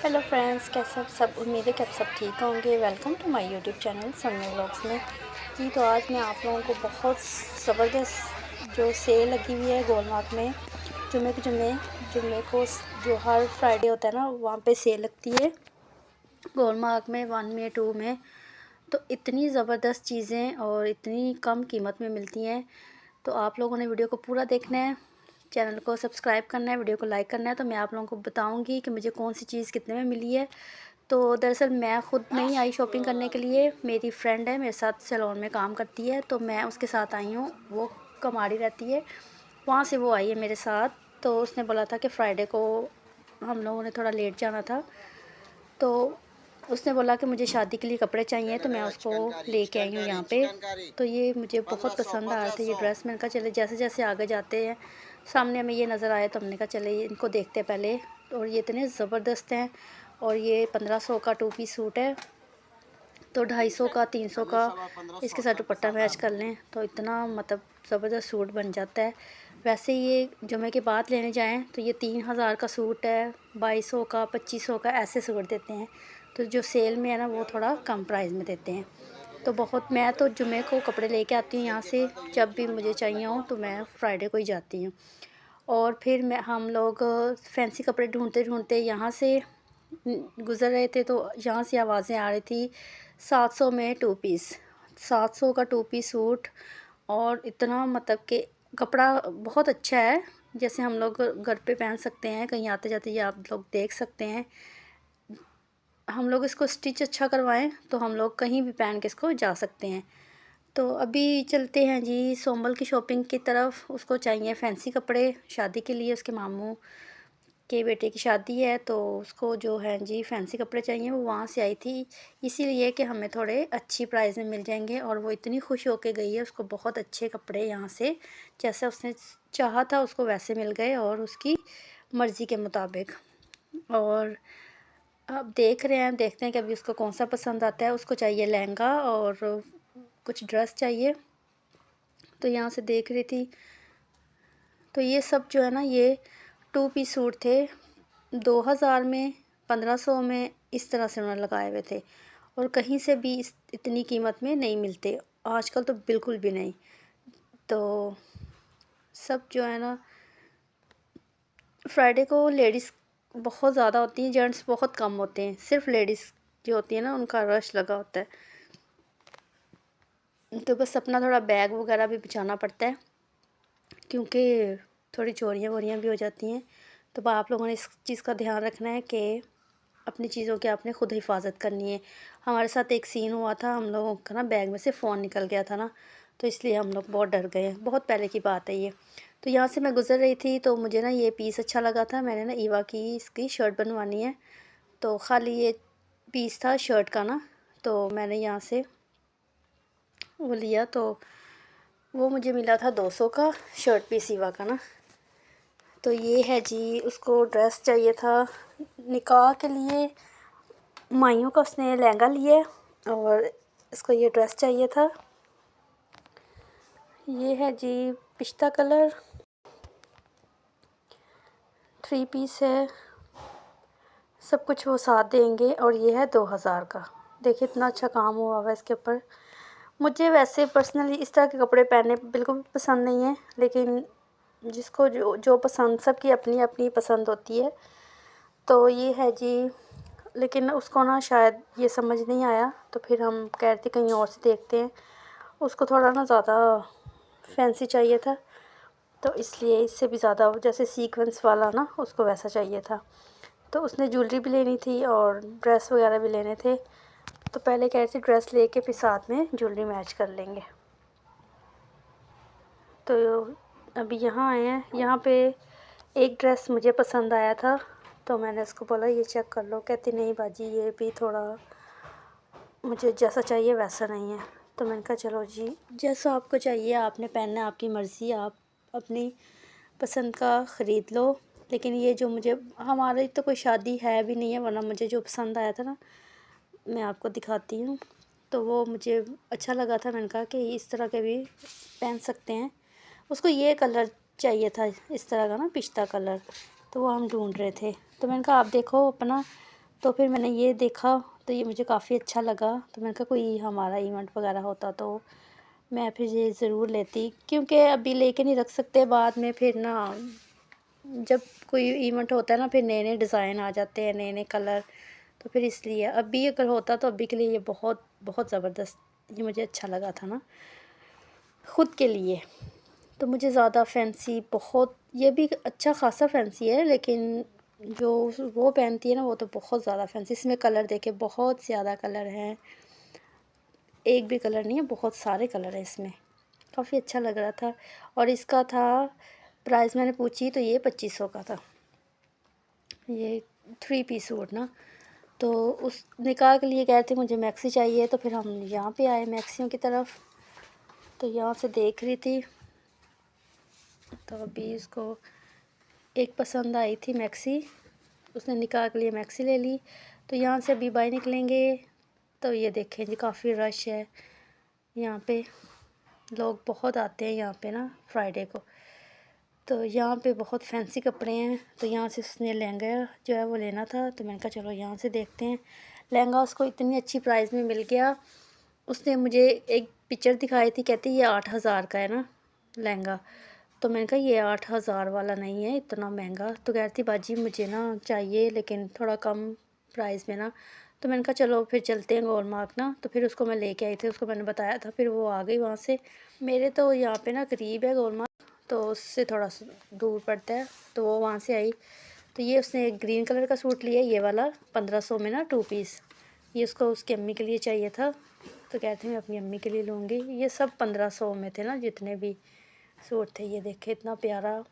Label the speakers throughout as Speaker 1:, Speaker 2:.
Speaker 1: Hello friends, कैसे आप सब। उम्मीद है कि आप सब ठीक होंगे। Welcome to my YouTube channel Sonia vlogs में। जी तो आज मैं आप लोगों को बहुत ज़बरदस्त जो सेल लगी हुई है गोलमार्ट में, जुम्मे को जो हर फ्राइडे होता है ना, वहाँ पे सेल लगती है गोलमार्ट में 1 में 2 में। तो इतनी ज़बरदस्त चीज़ें और इतनी कम कीमत में मिलती हैं। तो आप लोगों ने वीडियो को पूरा देखना है, चैनल को सब्सक्राइब करना है, वीडियो को लाइक करना है। तो मैं आप लोगों को बताऊंगी कि मुझे कौन सी चीज़ कितने में मिली है। तो दरअसल मैं ख़ुद नहीं आई शॉपिंग करने के लिए, मेरी फ्रेंड है मेरे साथ, सैलून में काम करती है, तो मैं उसके साथ आई हूँ। वो कमाड़ी रहती है, वहाँ से वो आई है मेरे साथ। तो उसने बोला था कि फ़्राइडे को हम लोगों ने थोड़ा लेट जाना था, तो उसने बोला कि मुझे शादी के लिए कपड़े चाहिए, तो मैं उसको लेके आई हूँ यहाँ पे। तो ये मुझे बहुत पसंद आ रहे थे ये ड्रेस। मैंने कहा चले जैसे जैसे आगे जाते हैं सामने हमें ये नज़र आए, तो हमने कहा चले इनको देखते पहले। और ये इतने ज़बरदस्त हैं। और ये 1500 का 2 पीस सूट है, तो 250 का 300 का इसके साथ दुपट्टा मैच कर लें तो इतना मतलब ज़बरदस्त सूट बन जाता है। वैसे ये जुमे के बाद लेने जाएं तो ये 3000 का सूट है, 2200 का 2500 का ऐसे सूट देते हैं। तो जो सेल में है ना, वो थोड़ा कम प्राइस में देते हैं। तो बहुत मैं तो जुमे को कपड़े लेके आती हूँ यहाँ से, जब भी मुझे चाहिए हो तो मैं फ्राइडे को ही जाती हूँ। और फिर हम लोग फैंसी कपड़े ढूंढते ढूंढते यहाँ से गुज़र रहे थे, तो यहाँ से आवाज़ें आ रही थी 700 में 2 पीस, 700 का 2 पीस सूट। और इतना मतलब कि कपड़ा बहुत अच्छा है, जैसे हम लोग घर पे पहन सकते हैं, कहीं आते जाते ये आप लोग देख सकते हैं। हम लोग इसको स्टिच अच्छा करवाएं तो हम लोग कहीं भी पहन के इसको जा सकते हैं। तो अभी चलते हैं जी सोमल की शॉपिंग की तरफ। उसको चाहिए फैंसी कपड़े शादी के लिए, उसके मामू के बेटे की शादी है, तो उसको जो है जी फैंसी कपड़े चाहिए। वो वहाँ से आई थी इसीलिए कि हमें थोड़े अच्छी प्राइस में मिल जाएंगे। और वो इतनी खुश होके गई है, उसको बहुत अच्छे कपड़े यहाँ से जैसा उसने चाहा था उसको वैसे मिल गए, और उसकी मर्ज़ी के मुताबिक। और अब देखते हैं कि अभी उसको कौन सा पसंद आता है। उसको चाहिए लहंगा और कुछ ड्रेस चाहिए, तो यहाँ से देख रही थी। तो ये सब जो है ना, ये 2 पीस सूट थे, 2000 में 1500 में, इस तरह से उन्होंने लगाए हुए थे। और कहीं से भी इतनी कीमत में नहीं मिलते आजकल, तो बिल्कुल भी नहीं। तो सब जो है ना, फ्राइडे को लेडीज़ बहुत ज़्यादा होती हैं, जेंट्स बहुत कम होते हैं। सिर्फ लेडीज़ जो होती है ना, उनका रश लगा होता है। तो बस अपना थोड़ा बैग वगैरह भी बचाना पड़ता है, क्योंकि थोड़ी चोरियाँ वोरियाँ भी हो जाती हैं। तो आप लोगों ने इस चीज़ का ध्यान रखना है कि अपनी चीज़ों की आपने ख़ुद हिफाजत करनी है। हमारे साथ एक सीन हुआ था, हम लोगों का ना बैग में से फ़ोन निकल गया था ना, तो इसलिए हम लोग बहुत डर गए। बहुत पहले की बात है ये। तो यहाँ से मैं गुज़र रही थी, तो मुझे ना ये पीस अच्छा लगा था। मैंने ना ईवा की इसकी शर्ट बनवानी है, तो ख़ाली ये पीस था शर्ट का ना, तो मैंने यहाँ से वो लिया। तो वो मुझे मिला था 200 का शर्ट पीस ईवा का ना। तो ये है जी, उसको ड्रेस चाहिए था निकाह के लिए, माइयों का उसने लहंगा लिया, और इसको ये ड्रेस चाहिए था। ये है जी पिस्ता कलर, 3 पीस है, सब कुछ वो साथ देंगे। और ये है 2000 का। देखिए इतना अच्छा काम हुआ हुआ है इसके ऊपर। मुझे वैसे पर्सनली इस तरह के कपड़े पहनने बिल्कुल भी पसंद नहीं है, लेकिन जिसको जो जो पसंद, सबकी अपनी अपनी पसंद होती है। तो ये है जी, लेकिन उसको ना शायद ये समझ नहीं आया, तो फिर हम कह रहे थे कहीं और से देखते हैं। उसको थोड़ा ना ज़्यादा फैंसी चाहिए था, तो इसलिए इससे भी ज़्यादा जैसे सीक्वेंस वाला ना, उसको वैसा चाहिए था। तो उसने ज्वेलरी भी लेनी थी और ड्रेस वगैरह भी लेने थे। तो पहले कह रही थी ड्रेस लेके फिर साथ में ज्वेलरी मैच कर लेंगे। तो अभी यहाँ आए हैं, यहाँ पे एक ड्रेस मुझे पसंद आया था, तो मैंने उसको बोला ये चेक कर लो। कहती नहीं बाजी, ये भी थोड़ा मुझे जैसा चाहिए वैसा नहीं है। तो मैंने कहा चलो जी, जैसा आपको चाहिए आपने पहनना है, आपकी मर्ज़ी, आप अपनी पसंद का ख़रीद लो। लेकिन ये जो मुझे, हमारी तो कोई शादी है भी नहीं है, वरना मुझे जो पसंद आया था ना, मैं आपको दिखाती हूँ। तो वो मुझे अच्छा लगा था, मैंने कहा कि इस तरह के भी पहन सकते हैं। उसको ये कलर चाहिए था इस तरह का ना, पिस्ता कलर, तो वो हम ढूंढ रहे थे। तो मैंने कहा आप देखो अपना तो फिर मैंने ये देखा तो ये मुझे काफ़ी अच्छा लगा, तो मैंने कहा कोई हमारा इवेंट वगैरह होता तो मैं फिर ये ज़रूर लेती, क्योंकि अभी लेके नहीं रख सकते, बाद में फिर ना जब कोई इवेंट होता है ना फिर नए नए डिज़ाइन आ जाते हैं, नए नए कलर, तो फिर इसलिए अभी अगर होता तो अभी के लिए ये बहुत बहुत ज़बरदस्त ये मुझे अच्छा लगा था ना ख़ुद के लिए। तो मुझे ज़्यादा फैंसी बहुत ये भी अच्छा ख़ासा फैंसी है, लेकिन जो वो पहनती है ना वो तो बहुत ज़्यादा फैंसी। इसमें कलर देखे बहुत ज़्यादा कलर हैं, एक भी कलर नहीं है, बहुत सारे कलर हैं इसमें, काफ़ी अच्छा लग रहा था। और इसका था प्राइस मैंने पूछी तो ये 2500 का था, ये 3 पीस सूट ना। तो उस निकाह के लिए कह रहे थे मुझे मैक्सी चाहिए, तो फिर हम यहाँ पे आए मैक्सियों की तरफ, तो यहाँ से देख रही थी, तो अभी इसको एक पसंद आई थी मैक्सी, उसने निकाह के लिए मैक्सी ले ली। तो यहाँ से अभी बाहर निकलेंगे तो ये देखें जी काफ़ी रश है यहाँ पे, लोग बहुत आते हैं यहाँ पे ना फ्राइडे को। तो यहाँ पे बहुत फैंसी कपड़े हैं, तो यहाँ से उसने लहंगा जो है वो लेना था, तो मैंने कहा चलो यहाँ से देखते हैं। लहंगा उसको इतनी अच्छी प्राइस में मिल गया, उसने मुझे एक पिक्चर दिखाई थी, कहती ये 8000 का है ना लहंगा, तो मैंने कहा ये 8000 वाला नहीं है इतना महंगा। तो कह रही थी बाजी मुझे ना चाहिए लेकिन थोड़ा कम प्राइस में ना, तो मैंने कहा चलो फिर चलते हैं गोलमार्ग ना। तो फिर उसको मैं लेके आई थी, उसको मैंने बताया था, फिर वो आ गई वहाँ से। मेरे तो यहाँ पे ना करीब है गोलमार्ग, तो उससे थोड़ा सा दूर पड़ता है, तो वो वहाँ से आई। तो ये उसने एक ग्रीन कलर का सूट लिया, ये वाला 1500 में ना 2 पीस, ये उसको उसकी अम्मी के लिए चाहिए था, तो कहते मैं अपनी अम्मी के लिए लूँगी। ये सब 1500 में थे ना जितने भी सूट थे। ये देखे इतना प्यारा,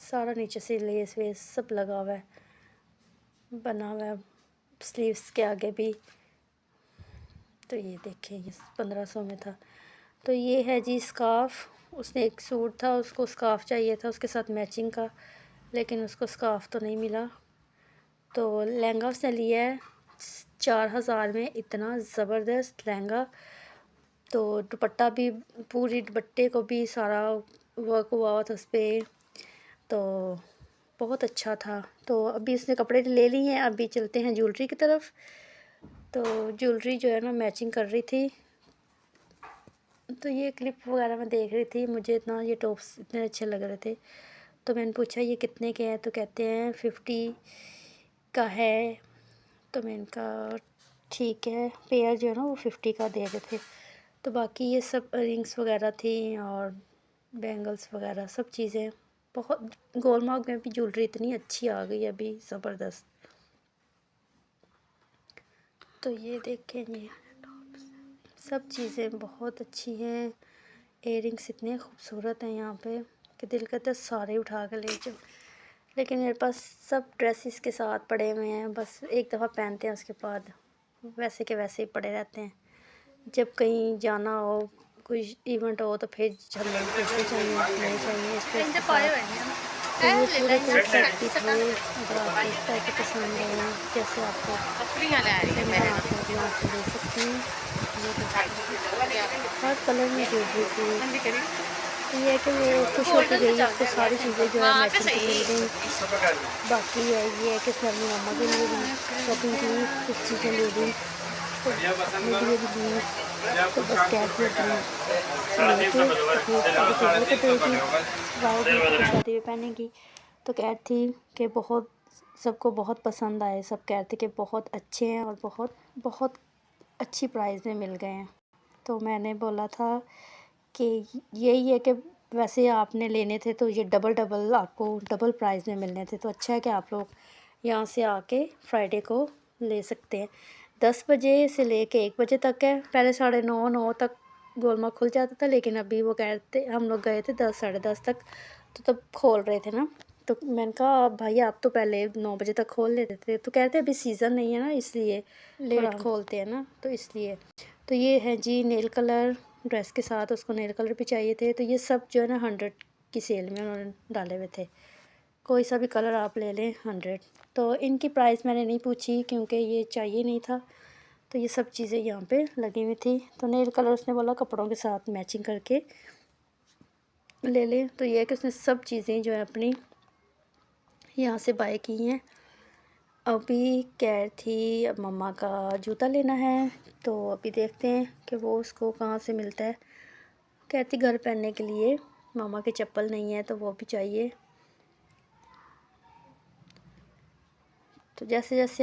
Speaker 1: सारा नीचे से लेस वेस सब लगा हुआ है, बना हुआ है स्लीव्स के आगे भी। तो ये देखें ये 1500 में था। तो ये है जी स्कार्फ़, उसने एक सूट था उसको स्कार्फ़ चाहिए था उसके साथ मैचिंग का, लेकिन उसको स्कार्फ़ तो नहीं मिला। तो लहंगा उसने लिया है 4000 में, इतना ज़बरदस्त लहंगा। तो दुपट्टा भी पूरी दुपट्टे को भी सारा वर्क हुआ हुआ था उस पर, तो बहुत अच्छा था। तो अभी उसने कपड़े ले लिए हैं, अभी चलते हैं ज्वेलरी की तरफ। तो ज्वेलरी जो है ना मैचिंग कर रही थी, तो ये क्लिप वगैरह मैं देख रही थी, मुझे इतना ये टॉप्स इतने अच्छे लग रहे थे, तो मैंने पूछा ये कितने के हैं, तो कहते हैं 50 का है। तो मैंने कहा ठीक है, पेयर जो है ना वो 50 का दे रहे थे। तो बाकी ये सब रिंग्स वगैरह थी और बैंगल्स वगैरह सब चीज़ें, बहुत गोलमार्ग में भी ज्वेलरी इतनी अच्छी आ गई अभी, ज़बरदस्त। तो ये देखें ये सब चीज़ें बहुत अच्छी हैं, इयररिंग्स इतने खूबसूरत हैं यहाँ पे कि दिल करता है सारे उठा कर ले जाओ, लेकिन मेरे पास सब ड्रेसेस के साथ पड़े हुए हैं, बस एक दफ़ा पहनते हैं उसके बाद वैसे के वैसे ही पड़े रहते हैं। जब कहीं जाना हो, कोई इवेंट हो, तो फिर हमें दूसरे चाहिए नए चाहिए इस ड्रेस के साथ। तो ये पूरे पूरे सेट भी थे, अगर आपको इस टाइप के पसंद हैं जैसे आपको पसंद है आप लोग यहाँ से ले सकते हैं। ये हर कलर में ज्वेलरी थी। तो ये है कि वो खुश होकर गई, उसको सारी चीज़ें जो है मैचिंग की मिल गई। बाकी है ये है कि उसने अपनी मम्मा के लिए भी शॉपिंग की, कुछ चीज़ें ले ली, तो अपने लिए भी ली। तो बस कहती अपनी लेके अपनी को देगी, वाइफ शादी में पहनेगी। तो कहती थी कि बहुत सबको बहुत पसंद आए, सब कहते कि बहुत अच्छे हैं और बहुत बहुत अच्छी प्राइस में मिल गए हैं। तो मैंने बोला था कि यही है कि वैसे आपने लेने थे तो ये डबल आपको डबल प्राइस में मिलने थे, तो अच्छा है कि आप लोग यहाँ से आके फ्राइडे को ले सकते हैं। 10 बजे से लेके 1 बजे तक है, पहले 9:30 तक गोलमार्ग खुल जाता था, लेकिन अभी वो कह रहे थे, हम लोग गए थे 10 साढ़े 10 तक, तो तब खोल रहे थे ना। तो मैंने कहा भाई आप तो पहले 9 बजे तक खोल लेते थे, तो कहते अभी सीज़न नहीं है ना इसलिए लेट खोलते हैं ना, तो इसलिए। तो ये है जी नेल कलर, ड्रेस के साथ उसको नेल कलर भी चाहिए थे, तो ये सब जो है ना 100 की सेल में उन्होंने डाले हुए थे, कोई सा भी कलर आप ले लें 100। तो इनकी प्राइस मैंने नहीं पूछी क्योंकि ये चाहिए नहीं था, तो ये सब चीज़ें यहाँ पे लगी हुई थी। तो नेल कलर उसने बोला कपड़ों के साथ मैचिंग करके ले लें। तो ये है कि उसने सब चीज़ें जो है अपनी यहाँ से बाय की हैं। अभी कह रही थी अब मम्मा का जूता लेना है, तो अभी देखते हैं कि वो उसको कहाँ से मिलता है। कहती घर पहनने के लिए, मामा की चप्पल नहीं है तो वो भी चाहिए। तो जैसे जैसे